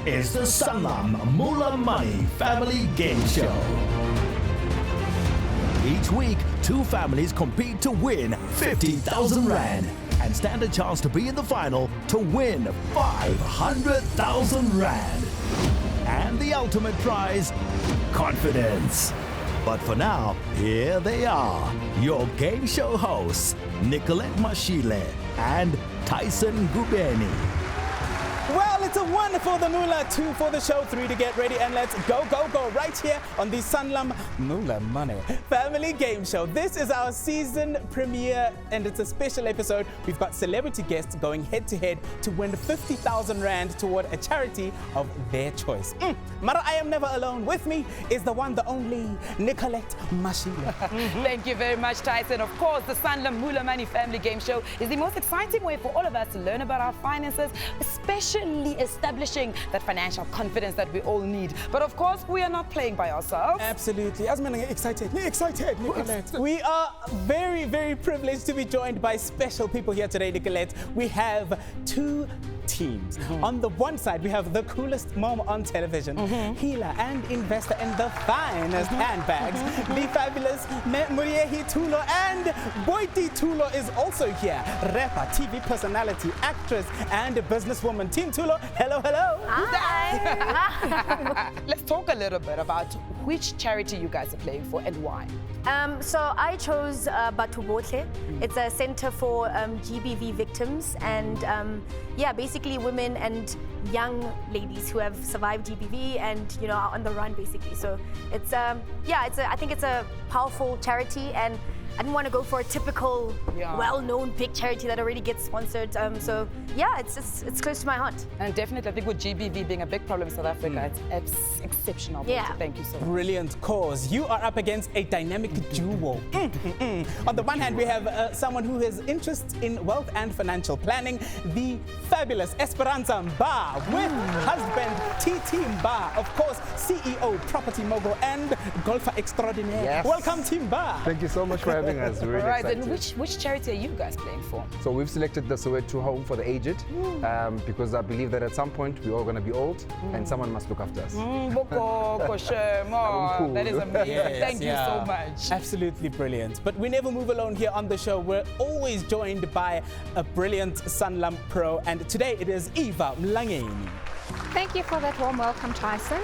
is the Sanlam Moola-Money Family Game Show. Each week, two families compete to win 50,000 Rand and stand a chance to be in the final to win 500,000 Rand. And the ultimate prize, confidence. But for now, here they are, your game show hosts, Nicolette Mashile and Tyson Gubeni. Well, it's a wonderful the Moolah, 2 for the show, 3 to get ready, and let's go right here on the Sanlam Moola-Money Family Game Show. This is our season premiere, and it's a special episode. We've got celebrity guests going head-to-head to win 50,000 Rand toward a charity of their choice. Mara, I am never alone. With me is the one, the only, Nicolette Mashile. Thank you very much, Tyson. Of course, the Sanlam Moola-Money Family Game Show is the most exciting way for all of us to learn about our finances, especially establishing that financial confidence that we all need. But of course, we are not playing by ourselves. Absolutely. Excited, Nicolette. We are very, very privileged to be joined by special people here today, Nicolette. We have two teams. On the one side, we have the coolest mom on television, healer and investor in the finest handbags, the fabulous Muriehi Thulo, and Boiti Thulo is also here. Rapper, TV personality, actress, and businesswoman. Team Thulo, hello. Hi. Let's talk a little bit about which charity you guys are playing for and why. So I chose Batubotle. It's a center for GBV victims and basically women and young ladies who have survived GBV and are on the run basically. So it's I think it's a powerful charity, and I didn't want to go for a typical well-known big charity that already gets sponsored. It's close to my heart. And definitely, I think with GBV being a big problem in South Africa, it's exceptional. Yeah. So thank you so much. Brilliant cause. You are up against a dynamic duo. On the one hand, we have someone who has interests in wealth and financial planning, the fabulous Esperanza Mbha, with husband TT Mbha, of course, CEO, property mogul, and golfer extraordinaire. Yes. Welcome, Team Mbha. Thank you so much for having us. We're really All right, excited. then which charity are you guys playing for? So we've selected the Soweto Home for the Aged because I believe that at some point we're all going to be old and someone must look after us. That is amazing. Yes, Thank you so much. Absolutely brilliant. But we never move alone here on the show. We're always joined by a brilliant Sanlam pro, and today it is Eva Mlangeni. Thank you for that warm welcome, Tyson.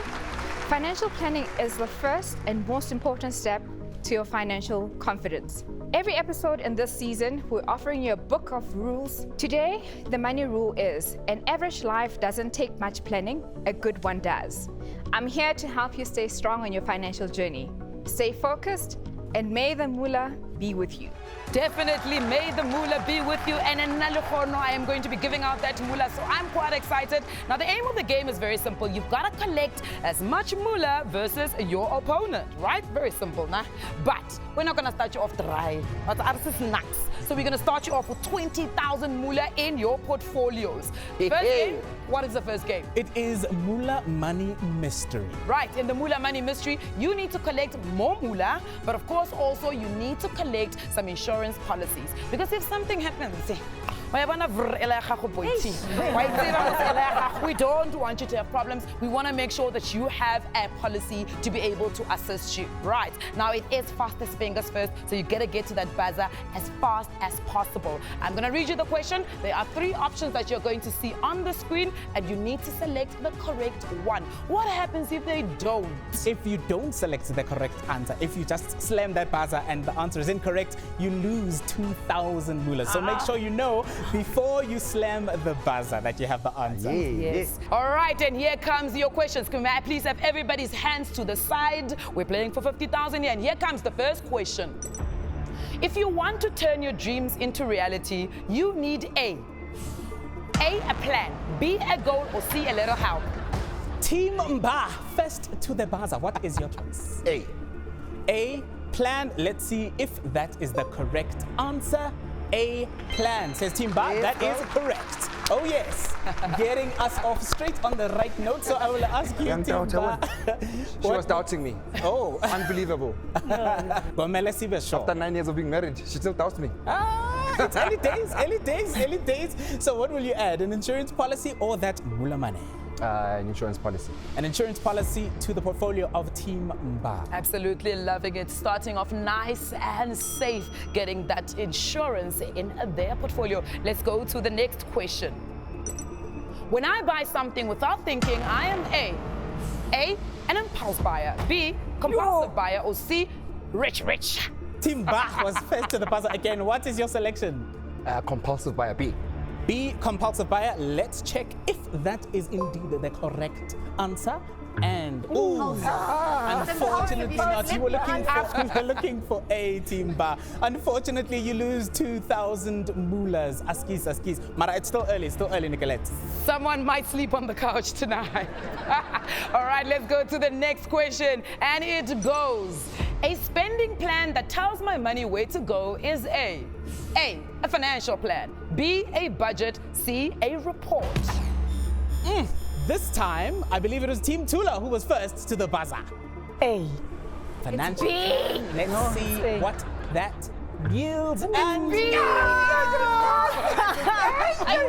Financial planning is the first and most important step to your financial confidence. Every episode in this season, we're offering you a book of rules. Today, the money rule is, an average life doesn't take much planning, a good one does. I'm here to help you stay strong on your financial journey. Stay focused, and may the moolah be with you. Definitely, may the moolah be with you. And in Nalukhono, I am going to be giving out that moolah, so I'm quite excited. Now, the aim of the game is very simple. You've got to collect as much moolah versus your opponent, right? Very simple, nah? But we're not going to start you off dry. So we're going to start you off with 20,000 moolah in your portfolios. First game, what is the first game? It is Moola-Money Mystery. Right, in the Moola-Money Mystery, you need to collect more moolah, but of course also you need to collect some insurance policies. Because if something happens, we don't want you to have problems. We want to make sure that you have a policy to be able to assist you. Right, now it is fastest fingers first, so you gotta get to that buzzer as fast as possible. I'm gonna read you the question. There are 3 options that you're going to see on the screen, and you need to select the correct one. What happens if they don't? If you don't select the correct answer, if you just slam that buzzer and the answer is incorrect, you lose 2,000 moolah. So make sure you know before you slam the buzzer that you have the answer. Yes. All right, and here comes your questions. Can I please have everybody's hands to the side? We're playing for 50,000 here, and here comes the first question. If you want to turn your dreams into reality, you need A, a plan, B, a goal, or C, a little help. Team Mbha, first to the buzzer. What is your choice? A plan. Let's see if that is the correct answer. A plan, says Team Mbha. Yes, that is correct. Oh yes, getting us off straight on the right note. So I will ask you, Team Mbha. She was doubting me. Oh, Unbelievable. After 9 years of being married, she still doubts me. It's early days. So what will you add, an insurance policy or that moolah money? An insurance policy. An insurance policy to the portfolio of Team Mbha. Absolutely loving it. Starting off nice and safe, getting that insurance in their portfolio. Let's go to the next question. When I buy something without thinking, I am A, an impulse buyer, B, compulsive buyer, or C, rich. Team Mbha was first to the buzzer again. What is your selection? Compulsive buyer, B. B, compulsive buyer. Let's check if that is indeed the correct answer. And unfortunately not. You were looking for A, Team Mbha. Unfortunately, you lose 2,000 moolahs. Askis. Mara, it's still early, Nicolette. Someone might sleep on the couch tonight. All right, let's go to the next question. And it goes, a spending plan that tells my money where to go is A, a financial plan, B, a budget, C, a report. This time, I believe it was Team Thulo who was first to the buzzer. A. Financial. Let's see what that yields. And I'm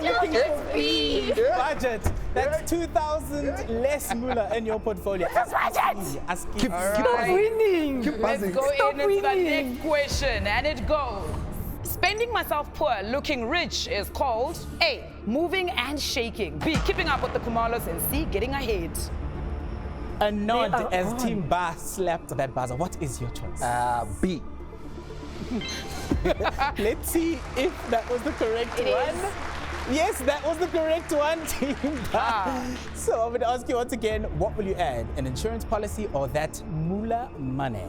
looking for B. Budget. That's 2,000 less moolah in your portfolio. Keep winning. Keep Let's buzzing. go into the next question, and it goes. Spending myself poor, looking rich is called A, moving and shaking, B, keeping up with the Kumalos, and C, getting ahead. A nod as Team Mbha slapped that buzzer. What is your choice? B. Let's see if that was the correct one. Yes, that was the correct one, Team Mbha. So I'm going to ask you once again, what will you add? An insurance policy or that moolah money?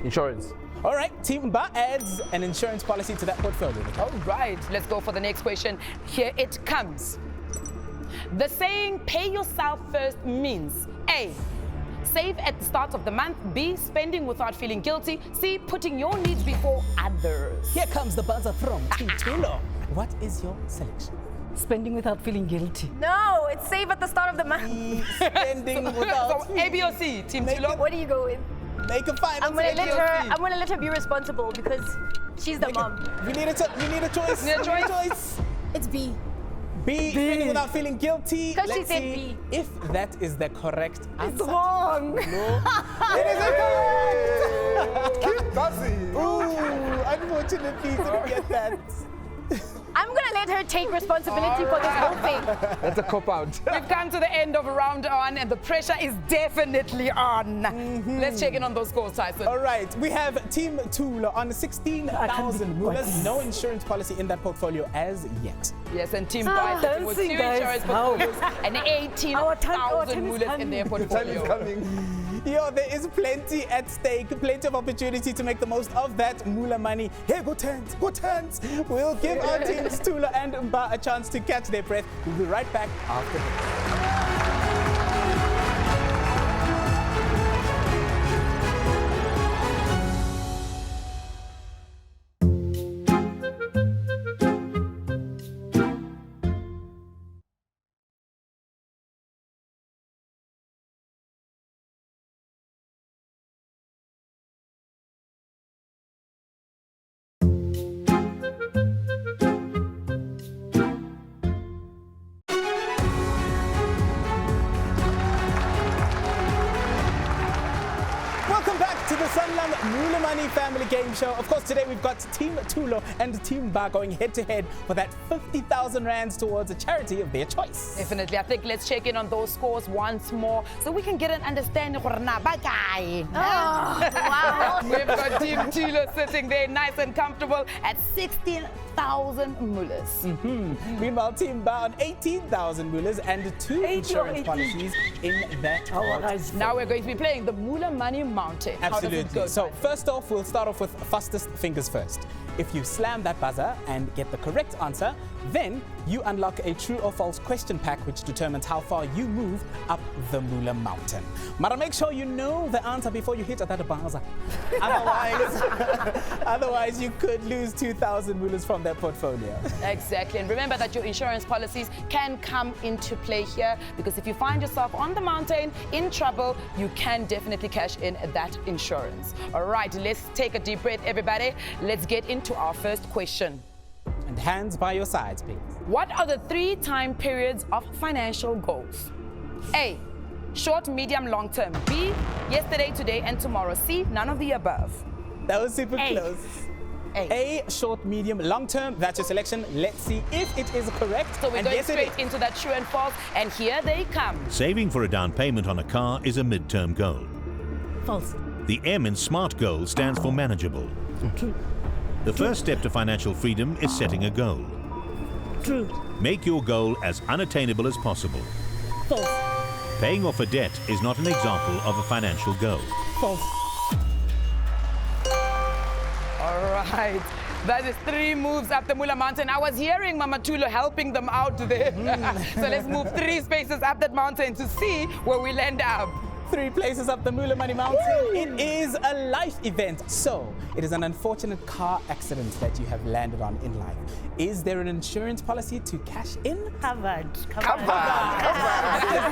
Insurance. All right, Team Mbha adds an insurance policy to that portfolio. All right, let's go for the next question. Here it comes. The saying, pay yourself first means A, save at the start of the month, B, spending without feeling guilty, C, putting your needs before others. Here comes the buzzer from Team Thulo. What is your selection? Spending without feeling guilty. No, it's save at the start of the month. Spending without... So A, B, or C, Team Thulo? What do you go with? Make a final I'm gonna selection. let her be responsible because she's the mom. We need a choice. Need a choice? It's B. B, spending without feeling guilty. 'Cause she Let's said see B. if that is the correct answer. Wrong. No, it is incorrect. Keep buzzing. Ooh, unfortunately, didn't get that. I'm gonna let her take responsibility for this whole thing. That's a cop out. We've come to the end of round one, and the pressure is definitely on. Let's check in on those scores, Tyson. All right, we have Team Thulo on 16,000 moolahs. No insurance policy in that portfolio as yet. Yes, and Team Mbha sitting with two dancing, guys. insurance portfolios and 18,000 Our time is moolahs in their Time is portfolio. coming. Yo, there is plenty at stake, plenty of opportunity to make the most of that moolah money. Hey, go Tans, go Tans. We'll give our teams Thulo and Mbha a chance to catch their breath. We'll be right back after this. To the Sanlam Moola-Money family game show. Of course, today we've got Team Thulo and Team Mbha going head-to-head for that 50,000 rands towards a charity of their choice. Definitely. I think let's check in on those scores once more so we can get an understanding. Wow. We've got Team Thulo sitting there nice and comfortable at 16,000 moolahs. Meanwhile, Team Mbha on 18,000 moolahs and 2 insurance policies in that. Now we're going to be playing the Moolah Money Mountain. How does it go, So Tyson? first off, we'll start off with fastest fingers first. If you slam that buzzer and get the correct answer, then you unlock a true or false question pack which determines how far you move up the Moolah Mountain. Mara, make sure you know the answer before you hit that buzzer. Otherwise you could lose 2,000 moolahs from that portfolio. Exactly. And remember that your insurance policies can come into play here, because if you find yourself on the mountain in trouble, you can definitely cash in that insurance. All right, let's take a deep breath, everybody. Let's get into our first question. And hands by your sides, please. What are the 3 time periods of financial goals? A, short, medium, long term. B, yesterday, today, and tomorrow. C, none of the above. That was super A. close. A. A, short, medium, long term. That's your selection. Let's see if it is correct. So we're And going yes, it straight is. into that true and false, and here they come. Saving for a down payment on a car is a mid-term goal. False. The M in SMART goal stands for manageable. True. The first step to financial freedom is setting a goal. True. Make your goal as unattainable as possible. False. Paying off a debt is not an example of a financial goal. False. All right. That is 3 moves up the Moolah mountain. I was hearing Mama Thulo helping them out there. So let's move 3 spaces up that mountain to see where we'll end up. 3 places up the Moola-Money mountain. It is a life event. So, it is an unfortunate car accident that you have landed on in life. Is there an insurance policy to cash in? Covered.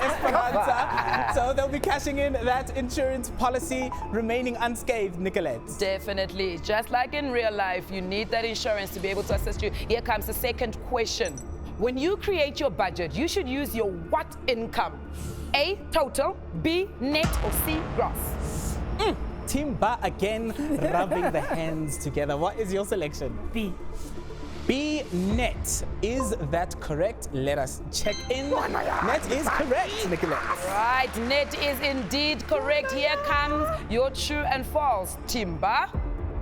Esperanza. So, they'll be cashing in that insurance policy, remaining unscathed, Nicolette. Definitely. Just like in real life, you need that insurance to be able to assist you. Here comes the second question. When you create your budget, you should use your what income? A, total, B, net, or C, gross? Team Mbha again rubbing the hands together. What is your selection? B. B, net. Is that correct? Let us check in. Net is correct, Nicolette. Right, net is indeed correct. Here comes your true and false. Team Mbha.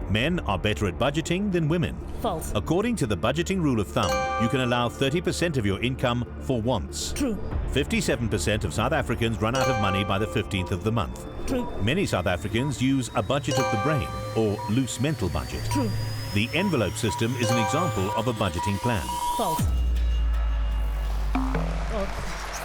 Men are better at budgeting than women. False. According to the budgeting rule of thumb, you can allow 30% of your income for wants. True. 57% of South Africans run out of money by the 15th of the month. True. Many South Africans use a budget of the brain, or loose mental budget. True. The envelope system is an example of a budgeting plan. False.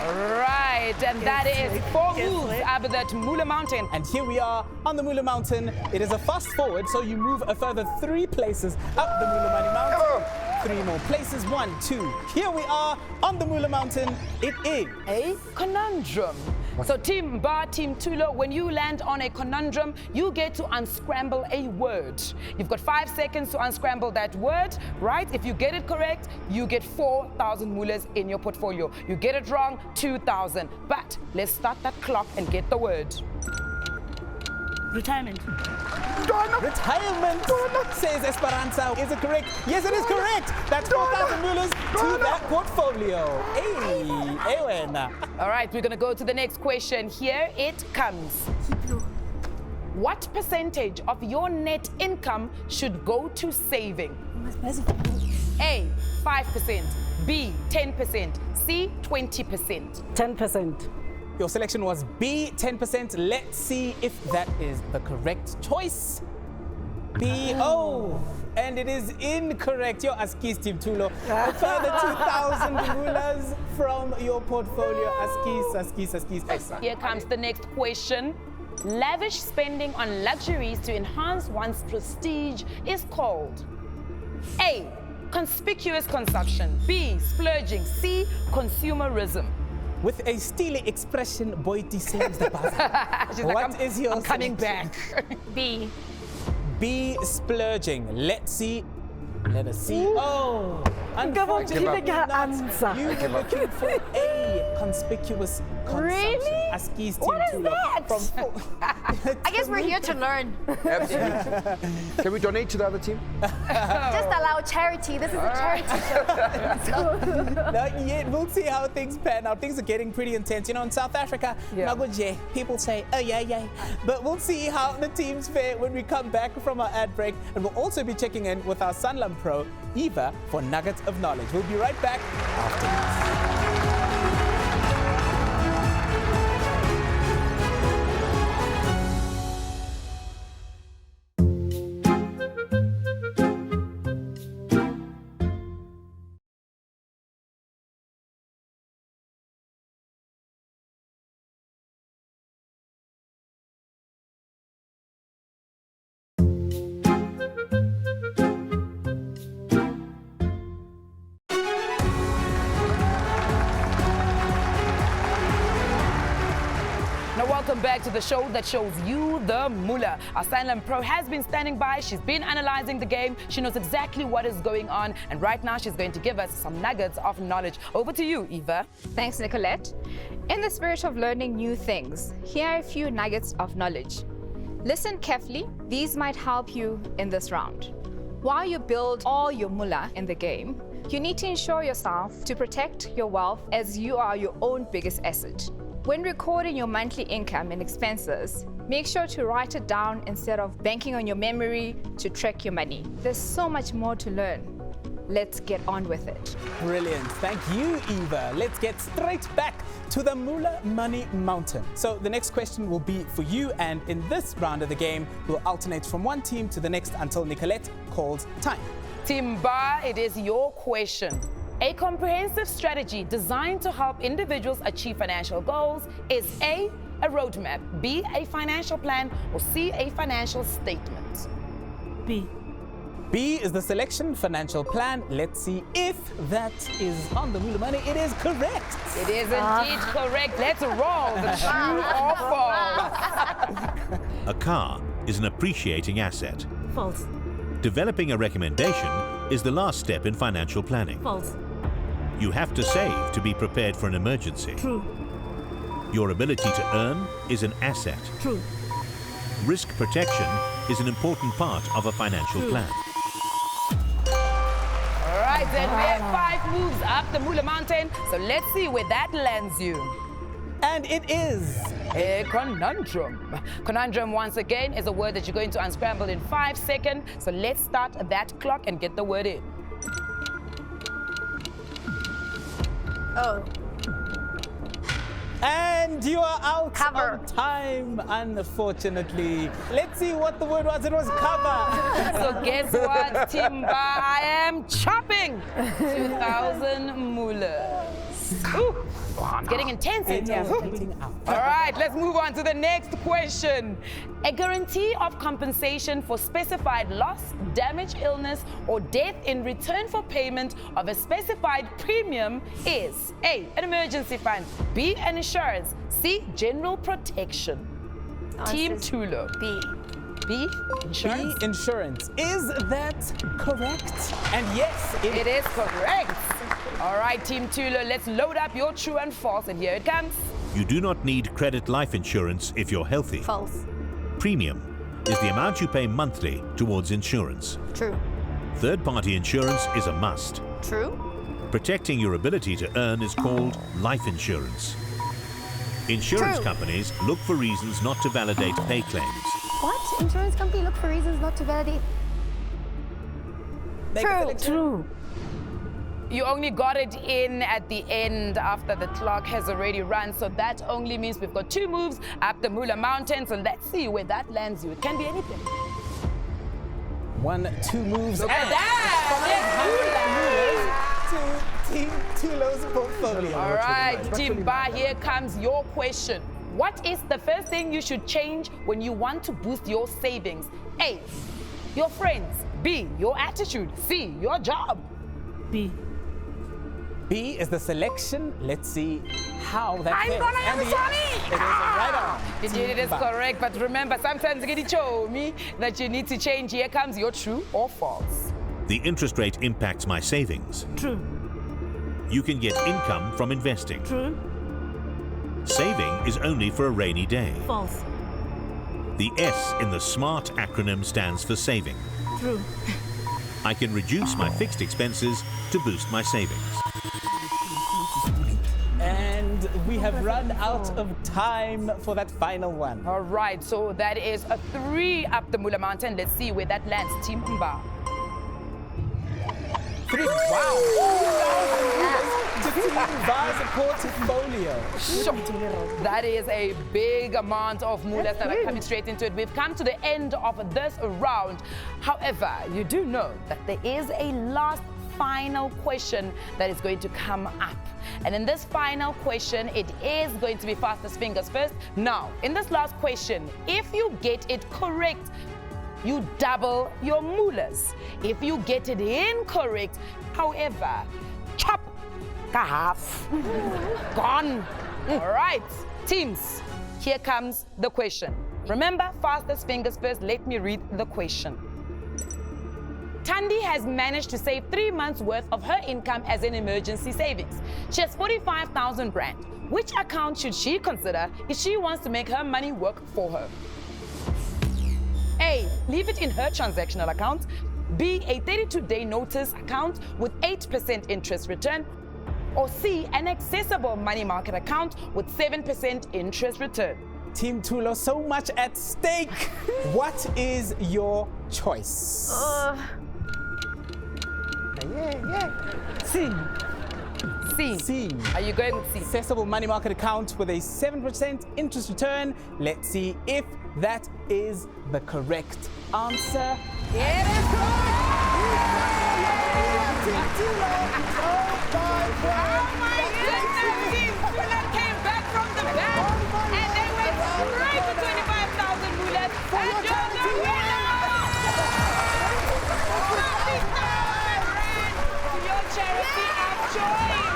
Right, and that is 4 moves up that Moolah mountain. And here we are on the Moolah Mountain. It is a fast forward, so you move a further 3 places up the Moolah-Money mountain. 3 more places, 1, 2. Here we are on the Moolah Mountain. It is A conundrum. So Team Mbha, Team Thulo, when you land on a conundrum, you get to unscramble a word. You've got 5 seconds to unscramble that word, right? If you get it correct, you get 4,000 mullahs in your portfolio. You get it wrong, 2,000. But let's start that clock and get the word. Retirement. retirement, says Esperanza. Is it correct? Yes, it is correct. That's 4,000 mullahs to that portfolio. Hey, wena. All right, we're going to go to the next question. Here it comes. What percentage of your net income should go to saving? A, 5%, B, 10%, C, 20%. 10%. Your selection was B, 10%. Let's see if that is the correct choice. B, oh, and it is incorrect. Your Askis, Team Thulo. A further 2,000 mullahs from your portfolio. Askis. Here comes the next question. Lavish spending on luxuries to enhance one's prestige is called A, conspicuous consumption, B, splurging, C, consumerism. With a steely expression, Boiti says the buzzer. She's What like, is your I'm coming selection? back. B. B, splurging. Let's see. Let us see. Oh, unfortunately Give up. not. Answer. You were looking for a conspicuous consumption. Really? Askis, Team What is Thulo. that? I guess we're here to learn. Absolutely. Can we donate to the other team? Just allow charity. This is a charity show. Not yet. We'll see how things pan out. Things are getting pretty intense. You know, in South Africa, people say, oh, yeah. But we'll see how the teams fare when we come back from our ad break. And we'll also be checking in with our Sanlam Pro, Eva, for Nuggets of Knowledge. We'll be right back after this. Welcome back to the show that shows you the moolah. Our Sanlam Pro has been standing by. She's been analyzing the game. She knows exactly what is going on. And right now, she's going to give us some nuggets of knowledge. Over to you, Eva. Thanks, Nicolette. In the spirit of learning new things, here are a few nuggets of knowledge. Listen carefully. These might help you in this round. While you build all your moolah in the game, you need to ensure yourself to protect your wealth as you are your own biggest asset. When recording your monthly income and expenses, make sure to write it down instead of banking on your memory to track your money. There's so much more to learn. Let's get on with it. Brilliant. Thank you, Eva. Let's get straight back to the Moolah-Money Mountain. So the next question will be for you, and in this round of the game, we'll alternate from one team to the next until Nicolette calls time. Team Mbha, it is your question. A comprehensive strategy designed to help individuals achieve financial goals is A, a roadmap, B, a financial plan, or C, a financial statement. B. B is the selection financial plan. Let's see if that is on the Moolah-Money. It is correct. It is indeed correct. Let's roll the true or false. A car is an appreciating asset. False. Developing a recommendation is the last step in financial planning. False. You have to save to be prepared for an emergency. True. Your ability to earn is an asset. True. Risk protection is an important part of a financial plan. All right, then we have 5 moves up the Moolah Mountain. So let's see where that lands you. And it is A conundrum. Conundrum, once again, is a word that you're going to unscramble in 5 seconds. So let's start that clock and get the word in. Oh. And you are out Cover. of time, unfortunately. Let's see what the word was. It was cover. So guess what, Team Mbha? I am chopping 2,000 moolah. Ooh, it's getting intense in here. All right, let's move on to the next question. A guarantee of compensation for specified loss, damage, illness, or death in return for payment of a specified premium is A, an emergency fund, B, an insurance, C, general protection. Team Thulo. B. B, insurance. B, insurance. Is that correct? And yes, It is correct. All right, Team Thulo, let's load up your true and false, and here it comes. You do not need credit life insurance if you're healthy. False. Premium is the amount you pay monthly towards insurance. True. Third-party insurance is a must. True. Protecting your ability to earn is called life insurance. Insurance True. companies look for reasons not to validate pay claims. What? Insurance company look for reasons not to validate? True. True. You only got it in at the end after the clock has already run, so that only means we've got 2 moves up the Moolah Mountain, so let's see where that lands you. It can be anything. 1, 2 moves. Look at that! To Team Thulo's portfolio. All right, Team Mbha, here comes your question. What is the first thing you should change when you want to boost your savings? A, your friends. B, your attitude. C, your job. B. B is the selection. Let's see how that I'm fares. gonna And am yes, sorry. it is right on. Indeed, it is Team Mbha. correct, but remember, sometimes it show me that you need to change. Here comes your true or false. The interest rate impacts my savings. True. You can get income from investing. True. Saving is only for a rainy day. False. The S in the SMART acronym stands for saving. True. I can reduce my fixed expenses to boost my savings. And we have run out of time for that final one. All right, so that is a 3 up the Moolah Mountain. Let's see where that lands, Team Mbha. 3. Wow. To Team Mbha's portfolio. Sure. That is a big amount of moolah that are coming straight into it. We've come to the end of this round. However, you do know that there is a last final question that is going to come up. And in this final question, it is going to be fastest fingers first. Now, in this last question, if you get it correct, you double your moolahs. If you get it incorrect, however, chop, half, gone. All right, teams, Here comes the question. Remember, fastest fingers first. Let me read the question. Thandi has managed to save 3 months' worth of her income as an emergency savings. She has 45,000 rand. Which account should she consider if she wants to make her money work for her? A, leave it in her transactional account. B, a 32-day notice account with 8% interest return. Or C, an accessible money market account with 7% interest return. Team Thulo, so much at stake. What is your choice? C. C. C. Are you going with C? Accessible money market account with a 7% interest return. Let's see if that is the correct answer. It is Team Thulo. Oh my goodness! Team Moolah came back from the back and they went straight to 25,000 Moolah. And you're the winner! 50,000 rand to your charity of choice.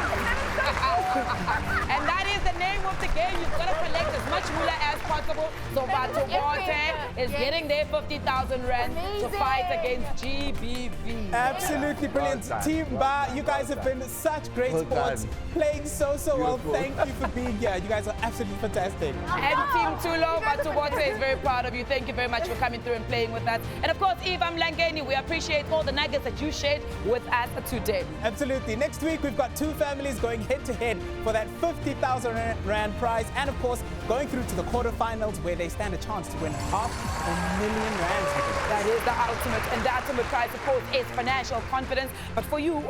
And that is the name of the game. You've got to collect as much Moolah as possible. So Batubothe is getting their 50,000 rand to fight against GBV. Absolutely brilliant. Team Mbha, you guys have been such great sports, playing so well. Thank you for being here. You guys are absolutely fantastic. And Team Thulo, Batubothe is very proud of you. Thank you very much for coming through and playing with us. And of course, Eva Mlangeni, we appreciate all the nuggets that you shared with us today. Absolutely. Next week, we've got two families going head-to-head for that 50,000 rand prize. And of course, going through to the quarterfinals where they stand a chance to win R500,000. That is the ultimate, and the ultimate prize, of course, is financial confidence. But for you,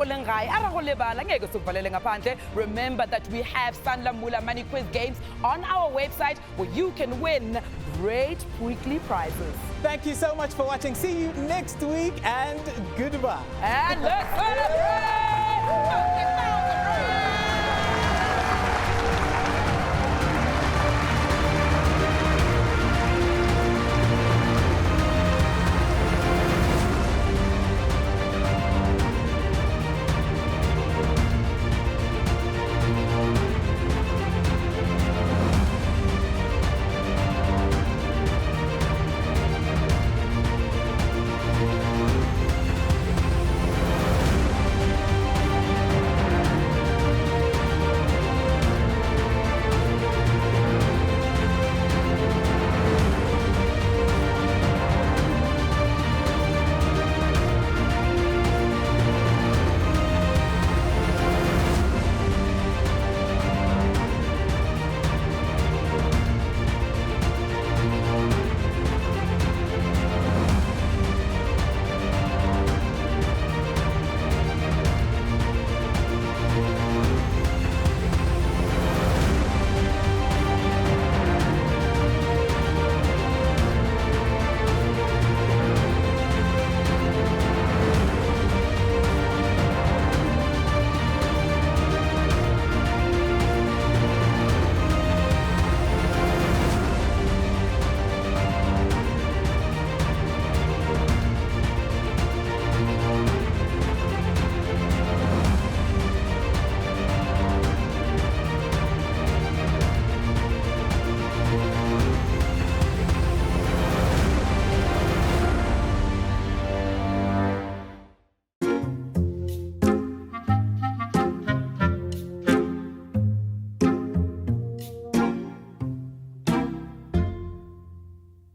remember that we have Sanlam Moola-Money quiz games on our website where you can win great weekly prizes. Thank you so much for watching. See you next week, and goodbye. And let's celebrate!